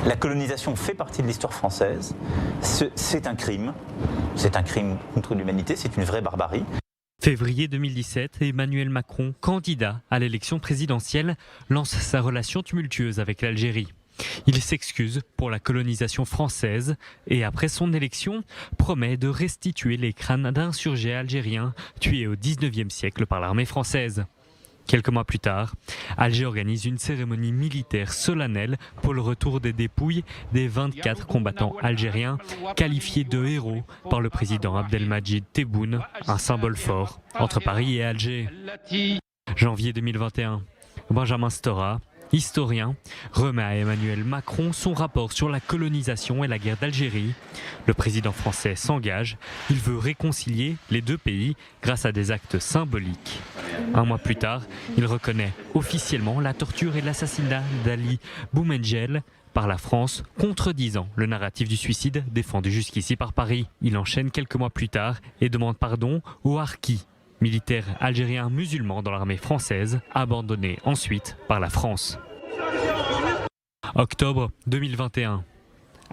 La colonisation fait partie de l'histoire française. C'est un crime. C'est un crime contre l'humanité. C'est une vraie barbarie. Février 2017, Emmanuel Macron, candidat à l'élection présidentielle, lance sa relation tumultueuse avec l'Algérie. Il s'excuse pour la colonisation française et après son élection, promet de restituer les crânes d'insurgés algériens tués au XIXe siècle par l'armée française. Quelques mois plus tard, Alger organise une cérémonie militaire solennelle pour le retour des dépouilles des 24 combattants algériens qualifiés de héros par le président Abdelmadjid Tebboune, un symbole fort entre Paris et Alger. Janvier 2021, Benjamin Stora, historien, remet à Emmanuel Macron son rapport sur la colonisation et la guerre d'Algérie. Le président français s'engage, il veut réconcilier les deux pays grâce à des actes symboliques. Un mois plus tard, il reconnaît officiellement la torture et l'assassinat d'Ali Boumendjel par la France, contredisant le narratif du suicide défendu jusqu'ici par Paris. Il enchaîne quelques mois plus tard et demande pardon aux harkis, militaires algériens musulmans dans l'armée française, abandonnés ensuite par la France. Octobre 2021.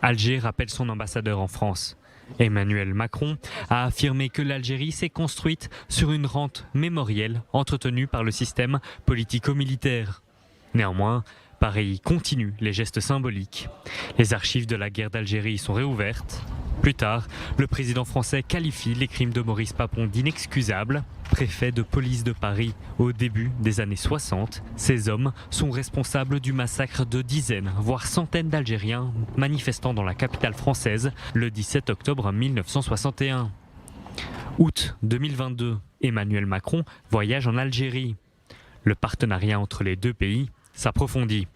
Alger rappelle son ambassadeur en France. Emmanuel Macron a affirmé que l'Algérie s'est construite sur une rente mémorielle entretenue par le système politico-militaire. Néanmoins, Paris continue les gestes symboliques. Les archives de la guerre d'Algérie sont réouvertes. Plus tard, le président français qualifie les crimes de Maurice Papon d'inexcusables. Préfet de police de Paris au début des années 60, ces hommes sont responsables du massacre de dizaines, voire centaines d'Algériens manifestant dans la capitale française le 17 octobre 1961. Août 2022, Emmanuel Macron voyage en Algérie. Le partenariat entre les deux pays s'approfondit.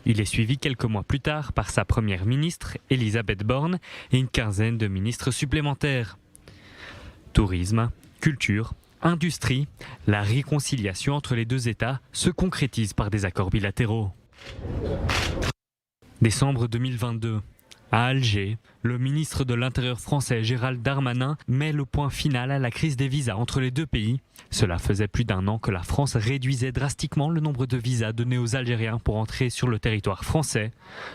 Il est suivi quelques mois plus tard par sa première ministre, Elisabeth Borne, et une quinzaine de ministres supplémentaires. Tourisme, culture, industrie, la réconciliation entre les deux États se concrétise par des accords bilatéraux. Décembre 2022. À Alger, le ministre de l'Intérieur français Gérald Darmanin met le point final à la crise des visas entre les deux pays. Cela faisait plus d'un an que la France réduisait drastiquement le nombre de visas donnés aux Algériens pour entrer sur le territoire français.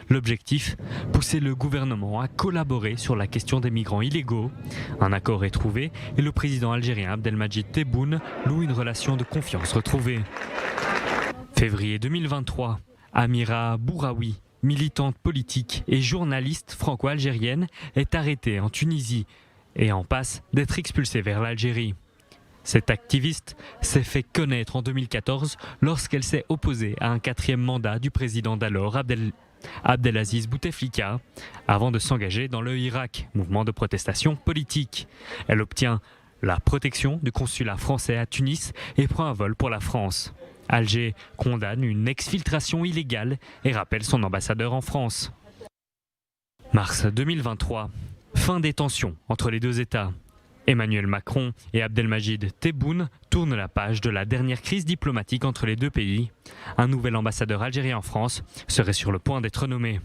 L'objectif, pousser le gouvernement à collaborer sur la question des migrants illégaux. Un accord est trouvé et le président algérien Abdelmadjid Tebboune loue une relation de confiance retrouvée. Février 2023, Amira Bouraoui, militante politique et journaliste franco-algérienne, est arrêtée en Tunisie et en passe d'être expulsée vers l'Algérie. Cette activiste s'est fait connaître en 2014 lorsqu'elle s'est opposée à un 4e mandat du président d'alors Abdelaziz Bouteflika avant de s'engager dans le Irak, mouvement de protestation politique. Elle obtient la protection du consulat français à Tunis et prend un vol pour la France. Alger condamne une exfiltration illégale et rappelle son ambassadeur en France. Mars 2023, fin des tensions entre les deux États. Emmanuel Macron et Abdelmadjid Tebboune tournent la page de la dernière crise diplomatique entre les deux pays. Un nouvel ambassadeur algérien en France serait sur le point d'être nommé.